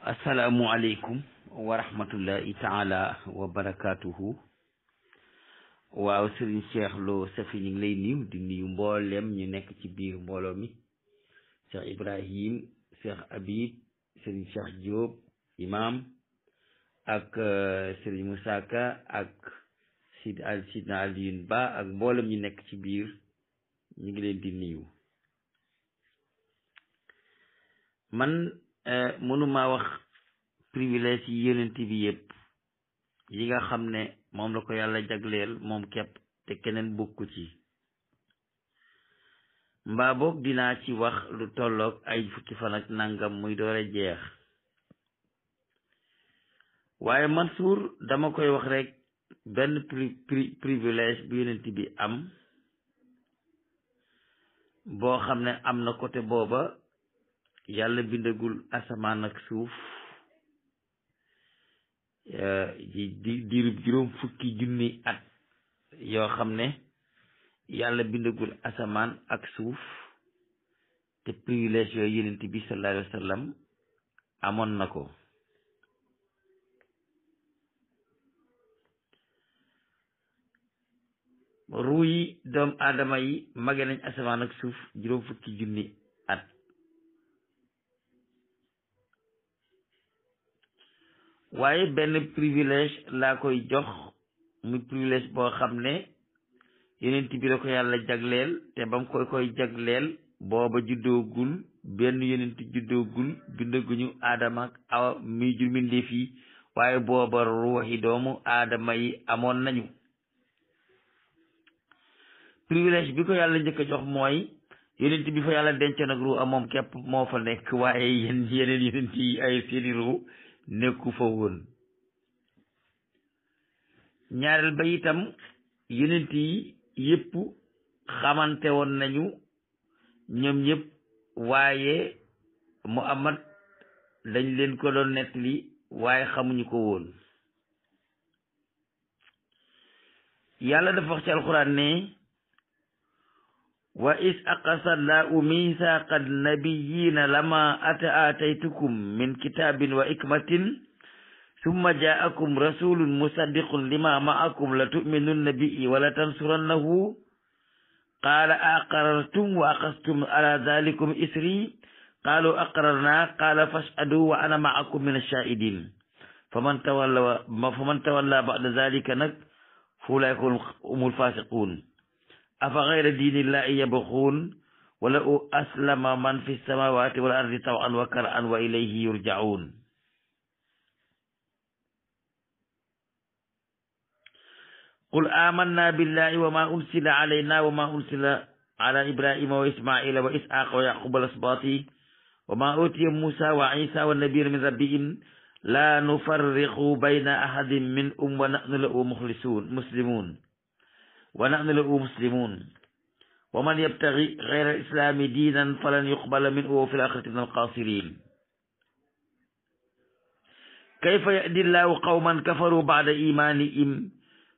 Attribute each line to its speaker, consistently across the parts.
Speaker 1: asalaamualeykum wa rahmatullahi taala wa barakaatuhu. waaw Serigne Cheikh Lo Safi ñu ngi lay nuyu di nuyu mboolem ñu nekk ci biir mbooloo mi. Cheikh Ibrahim, Cheikh Habib, Serigne Cheikh Diop imam ak Serigne Moussa Ka ak Sidna Alioune Ba ak mboolem ñu nekk ci biir ñu ngi leen di nuyu. man mënuma wax privilège yi yonent bi yëpp yi nga xam ne moom la ko yàlla jagleel moom képp te keneen bokku ci, mbaa boog dinaa ci wax lu tolloog ay fukki fan ak nangam muy doore jeex. waaye Mansour dama koy wax rek benn privilège bu yonent bi am boo xam ne am na côté booba yàlla bindagul asamaan ak suuf di diirub juróom fukki junni at yoo xam ne yàlla bindagul asamaan ak suuf, te privilège yooyu yonent bi sallallahu alayhi wa sallam amoon na ko. ruu yi doomu aadama yi mage nañ asamaan ak suuf juróom fukki junni at. waaye benn privilège laa koy jox, muy privilège boo xam ne yonent bi la ko yàlla jagleel, te bam koy jagleel booba juddoogul, benn yonent juddoogul, bindaguñu aadama ak awa muy jur mbindeef yi, waaye booba ruuxi doomu aadama yi amoon nañu. privilège bi ko yàlla njëkk a jox mooy yonent bi fa yàlla dencoon ak ruu moom képp moo fa nekk, waaye yeneen yonent yi ay seeni ruu nekku fa woon. ñaareel ba itam yonent yi yëpp xamante woon nañu ñoom ñëpp, waaye Muhammad dañ leen ko doon nettali waaye xamuñu ko woon. yàlla dafa wax ci alxuraan ne wa is aqasallahu misaaqa nabiyyiina lama aataytukum min kitaabin wa hikmatin summa jaakum rasulun musaddiqun lima ma'akum la tu'minunna bihi wa la tansurannahu qaala aqarartum wa aqastum ala dhalikum isri qaalu aqrarna qaala fashhadu wa ana ma'akum min ash-shahidin faman tawalla ba'da dhalika nag fa ulaa'ika humul fasiqun afa ghayra diinillahi yabghuun wa lahu aslama man fi samawati wal ardi taw'an wa karhan wa ilayhi yurja'un. qul amanna billahi wa ma unsila alayna wa ma unsila ala ibrahima wa ismaila wa ishaqa wa yaquba al asbati wa ma utiya musa wa isa wa nabiyina min rabbihim la nufarriqu bayna ahadin minhum wa nahnu lahu muslimun wa man yabtaghi ghayra al-islami diinan falan yuqbala minhu wa fil akhirati min al-khasirin. kayfa yahdi Allahu qawman kafaru ba'da imanihim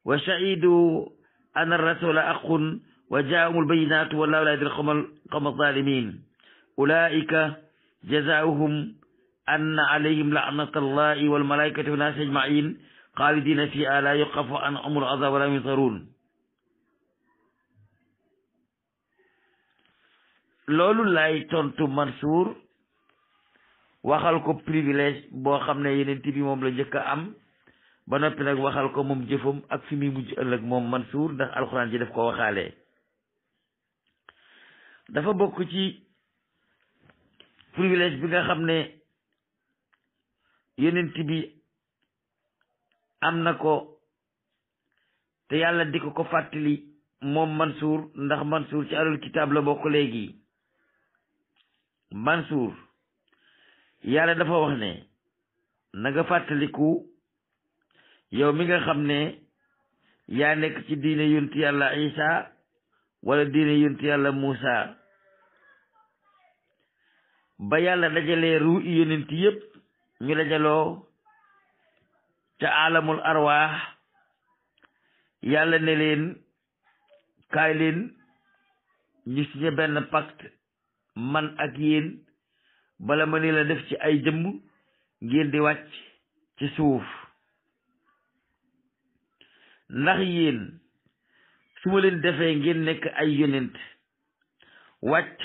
Speaker 1: wa shahidu anna ar-rasula haqqun wa ja'ahum al-bayyinatu wallahu la yahdi al-qawma adh-dhalimin. ulaika jazaohum anna alayhim la'natullahi wal malaikati wan nasi ajma'in khalidina fiha la yukhaffafu anhum al-'adhab wa la hum yunsarun. loolu lay tontu Mansour, waxal ko privilège boo xam ne yonent bi moom la njëkk a am, ba noppi nag waxal ko moom jëfam ak fi muy mujj ëllëg moom Mansour, ndax alxuraan ji daf ko waxaale. dafa bokk ci privilège bi nga xam ne yonent bi am na ko te yàlla di ko fàttali moom Mansour, ndax Mansour ci alul kitaab la bokk léegi. Mansour yàlla dafa wax ne na nga fàttaliku yow mi nga xam ne yaa nekk ci diine yonent yàlla Isa wala diine yonent yàlla Muusa, ba yàlla dajalee ruu i yonent yépp ñu dajaloo ca alamul arwaax. yàlla ne leen kaay leen ñu signé benn pacte man ak yéen, bala ma ni la def ci ay jëmm ngeen di wàcc ci suuf ndax yéen su ma leen defee ngeen nekk ay yonent wàcc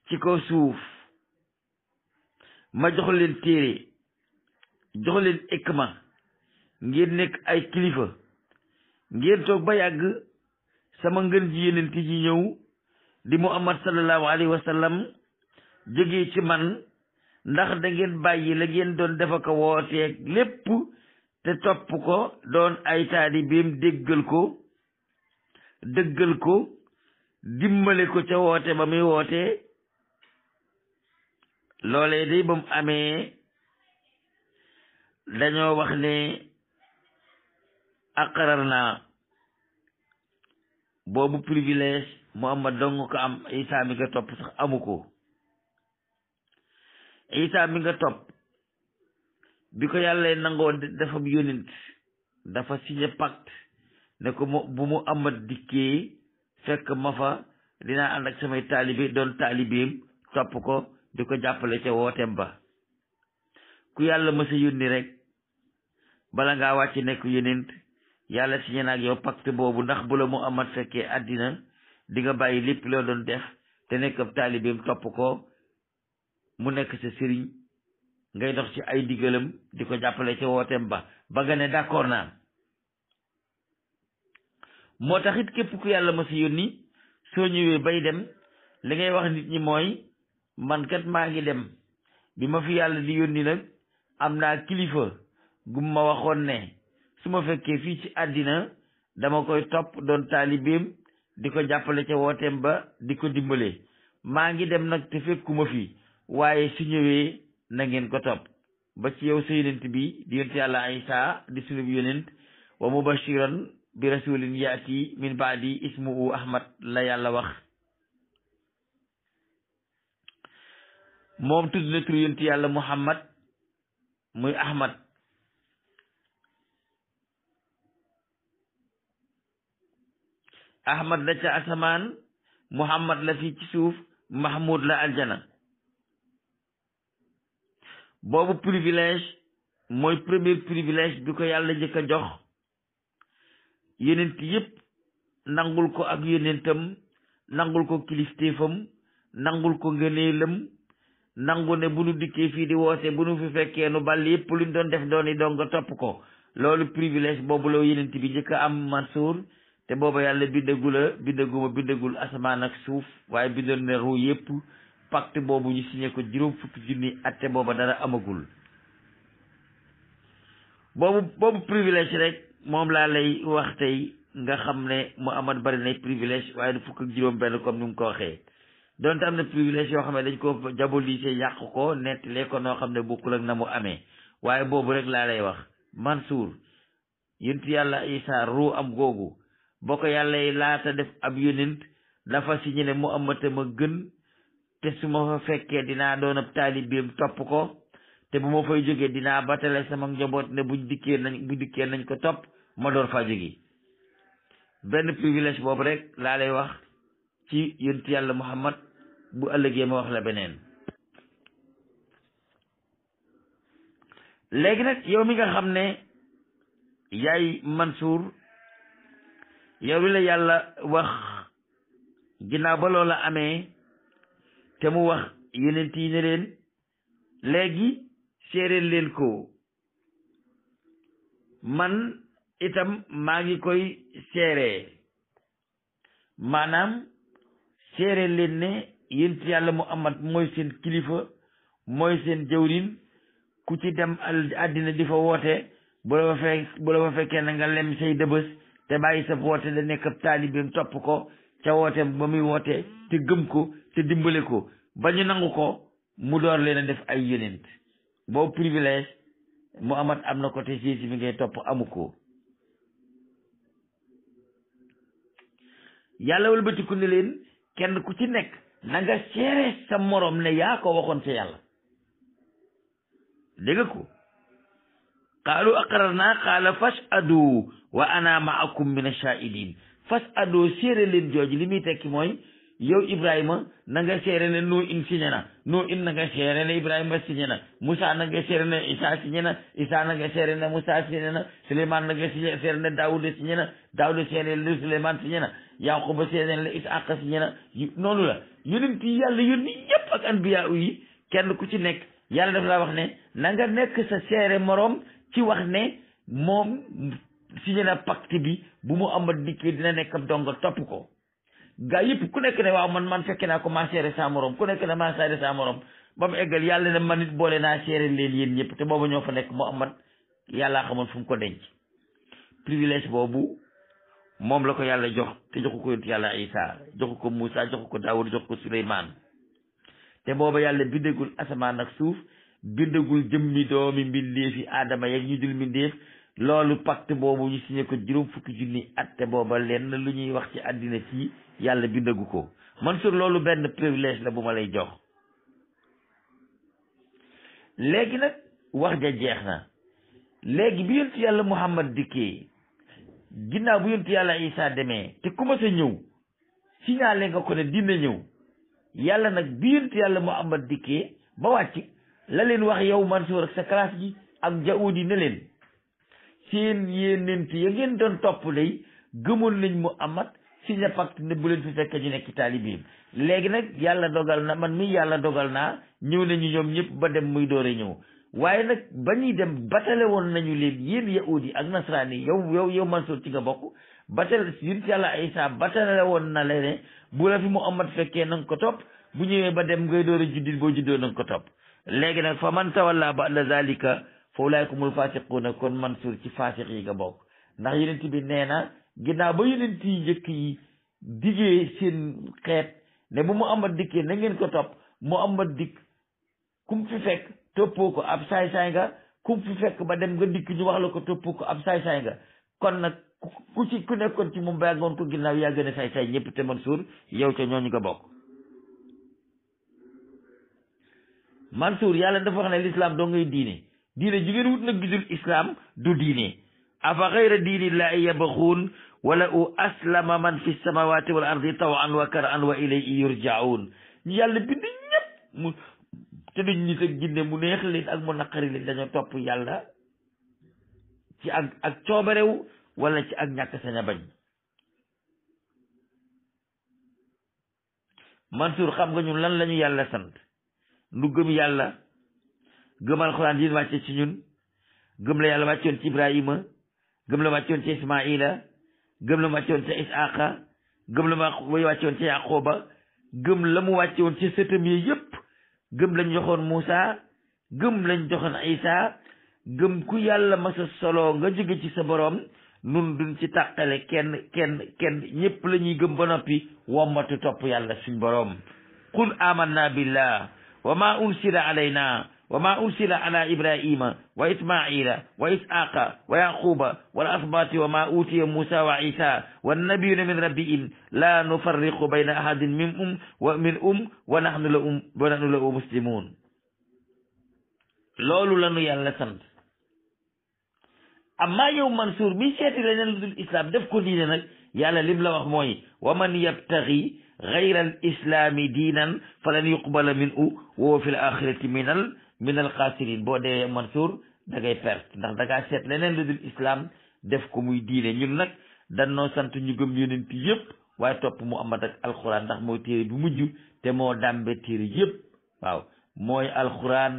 Speaker 1: ci kaw suuf ma jox leen téere jox leen ikma ngeen nekk ay kilifa ngeen toog ba yàgg sama ngën ji yonent ji ñëw di Muhammad sallallahu alayhi wa sallam jógee ci man ndax da ngeen bàyyi la ngeen doon defa ko wooteeg lépp te topp ko doon ay taalibeem dëggal ko dimbale ko ca woote ba muy woote loolee day ba mu amee dañoo wax ne aqarar naa boobu privilège Muhammad dong ko am. Isa mi nga topp sax amu ko. Isa mi nga topp bi ko yàlla nangoo dafa yónent dafa signé pacte ne ko bu Muhammad dikkee fekk ma fa dinaa ànd ak samay taalibe doon taalibeem topp ko di ko jàppale ca wooteem ba. ku yàlla mësa yónni rek bala ngaa wàcc nekk yónent yàlla signé na ak yow pacte boobu ndax bu la Muhammad fekkee àddina di nga bàyyi lépp loo doon def te nekk ab taalibeem topp ko mu nekk sa sëriñ ngay dox ci ay digalam di ko jàppale ca wooteem ba nga ne d'accord naa. moo tax it képp ku yàlla ma si yónni soo ñëwee bay dem li ngay wax nit ñi mooy man kat maa ngi dem bi ma fi yàlla di yónni nag am naa kilifa gum ma waxoon ne su ma fekkee fii ci àddina dama koy topp doon taalibeem di ko jàppale ca wooteem ba di ko dimbale. maa ngi dem nag te fekkuma fi waaye su ñëwee na ngeen ko topp ba ci yow sa yonent bi di yonent yàlla Isa di sunu yonent wa mubashiran bi rasulin yaati min baadi ismuhu Ahmad la yàlla wax. moom tudd na tur yonent yàlla Muhammad muy Ahmad. Ahmad la ca asamaan Muhammad la fii ci suuf Mahmoud la aljana. boobu privilège mooy premier privilège bi ko yàlla njëkk a jox yonent yépp nangul ko ak yonentam nangul ko kilifteefam nangul ko ngëneelam nangu ne bu nu dikkee fii di woote bu nu fi fekkee nu bal yépp luñ doon def dooni donga topp ko. loolu privilège boobu la yonent bi njëkk a am Mansour te booba yàlla bindagul asamaan ak suuf waaye bindoon ne ruu yépp pacte boobu ñu signé ko 50 junni atte booba dara amagul. boobu privilège rek moom laa lay wax tey nga xam ne Muhammad bari nay privilège waaye du fukk ak juróom-benn comme ni mu ko waxee. donte am na privilège yoo xam ne dañ ko diaboliser yàq ko nettalee ko noo xam ne bokkul ak na mu amee waaye boobu rek laa lay wax. Mansour yonent yàlla Isa ruu am googu boo ko yàlla laata def ab yonent dafa signé ne Muhammad ma gën te su ma fa fekkee dinaa doon ab taalibeem topp ko te bu ma fay jógee dinaa batale sama njaboot ne bu dikkee nañ ko topp ma door faa jóge. benn privilège boobu rek laa lay wax ci yonent yàlla Muhammad bu ëllëgee ma wax la beneen. léegi nag yow mi nga xam ne yaay Mansour yow la yàlla wax ginnaaw ba loola amee te mu wax yonent yi ne leen léegi séeréel leen ko man itam maa ngi koy seeree maanaam séeréel leen ne yonent yàlla Muhammad mooy seen kilifa mooy seen jawrin ku ci dem àddina di fa woote bu la fa fekkee na nga lem say dëbës te bàyyi sa woote da nekk ab taalibeem topp ko ca woote ba muy woote te gëm ko te dimbale ko ba ñu nangu ko mu door leen a def ay yonent. boobu privilège Muhammad am na ko te Jésus mi ngay topp amu ko. yàlla wëlbatiku ne leen kenn ku ci nekk na nga seere sa morom ne yaa ko waxoon sa yàlla. dégg ko qaalu aqrarna qaala fashhadu wa ana ma'akum min ash-shahidin fashhadu séere leen jooju li muy tekki mooy yow Ibrahima na nga seere ne noo in signé na noo in na nga seere ne Ibrahima signé na Moussa na nga seere ne Isa signé na Isa na nga seere ne Moussa signé na Souleymane na nga seere ne Daouda signé na Daouda seere ne Souleymane signé na Yaquba seere ne Isaaqa signé na noonu la yonent yi yàlla yónni yëpp ak anbiya yi kenn ku ci nekk yàlla dafa laa wax ne na nga nekk sa seere moroom ci wax ne moom signé na pacte bi bu mu amat dikkee dina nekk ab donga topp ko gaa yëpp ku nekk ne waaw man fekke naa ko maa seere sa morom ku nekk ne maa seere sa morom ba mu eggal yàlla ne man nit boole naa seere leen yéen ñëpp te booba ñoo fa nekk mu amat yàllaa xamoon fu mu ko denc privilège boobu moom la ko yàlla jox te joxu ko yàlla Isa joxu ko Moussa joxu ko Daawud joxu ko Suleymaan te booba yàlla bindagul asamaan ak suuf bindagul jëmmi doomi mbindeefi aadama yeeg ñu dul mbindeef loolu pacte boobu ñu signé ko juróom fukki junni at te booba lenn lu ñuy wax ci àddina fii yàlla bindagu ko Mansour loolu benn privilège la bu ma lay jox léegi nag wax ja jeex na léegi bi yonent yàlla Muhammad dikkee ginnaaw bu yonent yàlla Isa demee te ku ma sa ñëw signalé nga ko ne dina ñëw yàlla nag bi yonent yàlla Muhammad dikkee ba wàcc la leen wax yow Mansour ak sa classe gi ak jaudi ne leen seen yéenent ya ngeen doon topp day gëmoon nañ Muhammad signé pacte ne bu leen fi fekk ñu nekk ci taalibeem léegi nag yàlla dogal na man mii yàlla dogal naa ñëw nañu ñoom ñëpp ba dem muy doore ñëw waaye nag ba ñuy dem batale woon nañu leen yéen yahudi ak nasaraan yi yow Mansour ci nga bokk batale yonent yàlla Isa batale woon na la ne bu la fi Muhammad fekkee na nga ko topp bu ñëwee ba dem ngay door a juddil boo juddoo na nga ko topp léegi nag fa man tawalla ba'da zalika fa ulaa'ika humul faasiquuna kon Mansour ci faasiq yi nga bokk ndax yonent bi nee na ginnaaw ba yonent yi njëkk yi diggee seen xeet ne bu Muhammad dikkee na ngeen ko topp Muhammad dikk kum fi fekk toppoo ko ab saay-saay nga kum fi fekk ba dem nga dikk ñu wax la ko toppoo ko ab saay-saay nga kon nag ku nekkoon ci moom ba yàggoon ko ginnaaw yaa gën a saay-saay ñëpp te Mansour yow ca ñooñu nga bokk Mansour yàlla dafa wax ne l'islam doo ngay diine ju ngeen wut nag gidul islam du diine afa xayra diinillahi yabxuun wala u aslama man fi samawati wal ardi tawan wa kar'an wa ilayhi yurja'un ñu yàlla bind ñëpp mu te duñ nit ak jinne mu neex leen ak mu naqari leen dañoo topp yàlla ci ak coobarew wala ci ak ñàkk sañ a bañ Mansour xam nga ñun lan lañu yàlla sant nu gëm yàlla gëm alxuraan yi wàcce ci ñun gëm la yàlla wàccoon ci Ibrahima gëm la wàccoon ci Ismaila gëm la mu wàccoon ci Isaaqa gëm la mu wàccoon ci Yaquba gëm la mu wàccoon ci sëtam yi yëpp gëm lañ joxoon Moussa gëm lañ joxoon Isa gëm ku yàlla masa solo nga jóge ci sa borom nun duñ ci tàqale kenn ñëpp la ñuy gëm ba noppi wommatu topp yàlla suñ borom qul amanna billah wa ma unsila alayna wa ma ursila ala ibrahima wa ismaila wa ishaqa wa yaquba wal asbati wa ma utiya musa wa isa wannabiyuna min rabbihim la nufarriqu bayna ahadin minhum wa nahnu lahu muslimun loolu lanu yàlla sant amma yow Mansour mi seeti leneen lu dul islam def ko diine nag yàlla lim la wax mooy wa man yabtaghi ghayra al islami diinan falan yuqbala minhu wa huwa fil akhirati minal xaasirin boo dee Mansour da ngay perte ndax da ngaa seet leneen lu dul islam def ko muy diine ñun nag danoo sant ñu gëm yonent yëpp waaye topp Muhammad ak alxuraan ndax mooy téere bi mujj te moo dàmbe téere yëpp waaw mooy alxuraan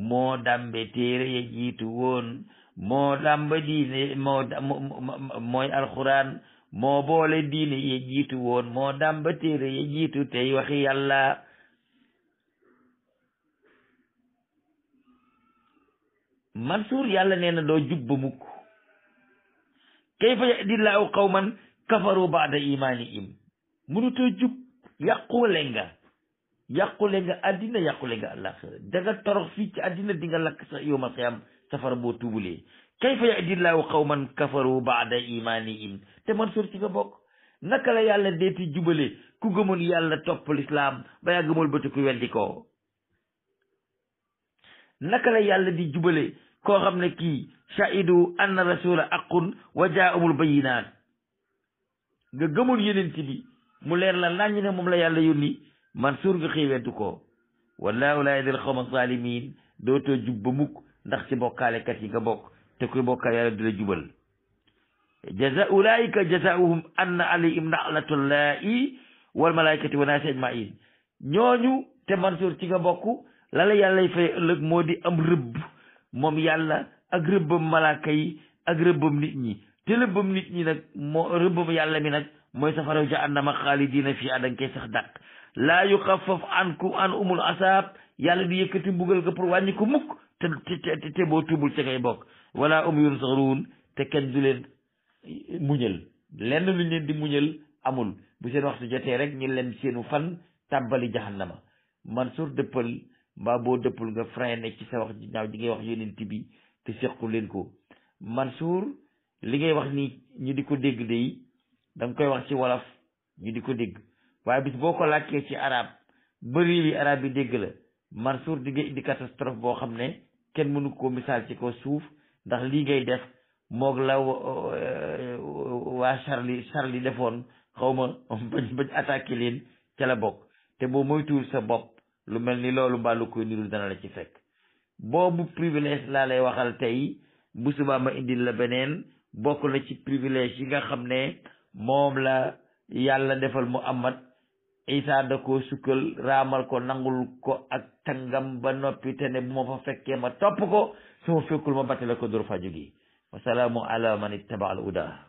Speaker 1: moo dàmbe téere ya jiitu woon moo dàmba diine mooy alxuraan moo boole diine ya jiitu woon moo dàmba téere ya jiitu tey waxi yàlla Mansour yàlla nee na doo jub ba mukk kayfa yahdillaahu qawman kafaru ba'da imaanihim mënutoo jub yàqule nga àddina yàqule nga àllaaxira danga torox fii ci àddina di nga lakk sa yawmal qiyaam safara boo tuubulee kayfa yahdillaahu qawman kafaru ba'da imaanihim te Mansour ci nga bokk naka la yàlla deeti jubale ku gëmoon yàlla topp lislaam ba yaa gëmal bëti ku weddi ko naka la yàlla di jubale koo xam ne kii shahidu anna rasula aqun wa jaa'umul bayyinaat nga gëmoon yenent bi mu leer la naññ ne moom la yàlla yónni Mansour nga xëy weddu ko wallaahu laa yahdil qawma zaalimiin dootoo jub ba mukk ndax ci bokkaalekat yi nga bokk te kuy bokkaal yàlla du la jubal ulaa'ika jazaa'uhum anna alayhim la'natullaahi wal malaa'ikati wa naasi ajma'iin ñooñu te Mansour ci nga bokk la la yàllay fay ëllëg moo di am rëbb moom yàlla ak rëbbam malaaka yi ak rëbbam nit ñi te rëbbam nit ñi nag moo rëbbam yàlla mi nag mooy safaraw jahannama xaalidiina fii adan koy sax dàq laa yuxaffaf ankum an umul asaab yàlla di yëkkati mbugal ga pour wàññi ko mukk te boo tubul ca ngay bokk wala yunsaruun te kenn du leen muñal lenn luñ leen di muñal amul bu seen waxtu jotee rek ñu leen seenu fan tàbbali jahannama Mansour dëppal mbaa boo dëppul nga freiné ci sa wax ji naaw di ngay wax yonent bi te sequ leen ko Mansour li ngay wax ni ñu di ko dégg de da nga koy wax ci wolof ñu di ko dégg waaye bis boo ko làkkee ci arab bëri li arab yi dégg la Mansour di nga indi catastrophe boo xam ne kenn mënu ko misaal ci ko suuf ndax lii ngay def moog la waa Charlie defoon xaw ma bañ attaqué leen ca la bokk te boo moytuwul sa bopp lu mel ni loolu mbaa lu koy niru dana la ci fekk boobu privilège laa lay waxal tey bu subaa ma indil la beneen bokk na ci privilège yi nga xam ne moom la yàlla defal Muhammad Isa da ko sukkal raamal ko nangul ko ak tàngam ba noppi te ne bu ma fa fekkee ma topp ko su ma fekkul ma battale ko dóor fa jógi wasalaamu ala man ittaba al huda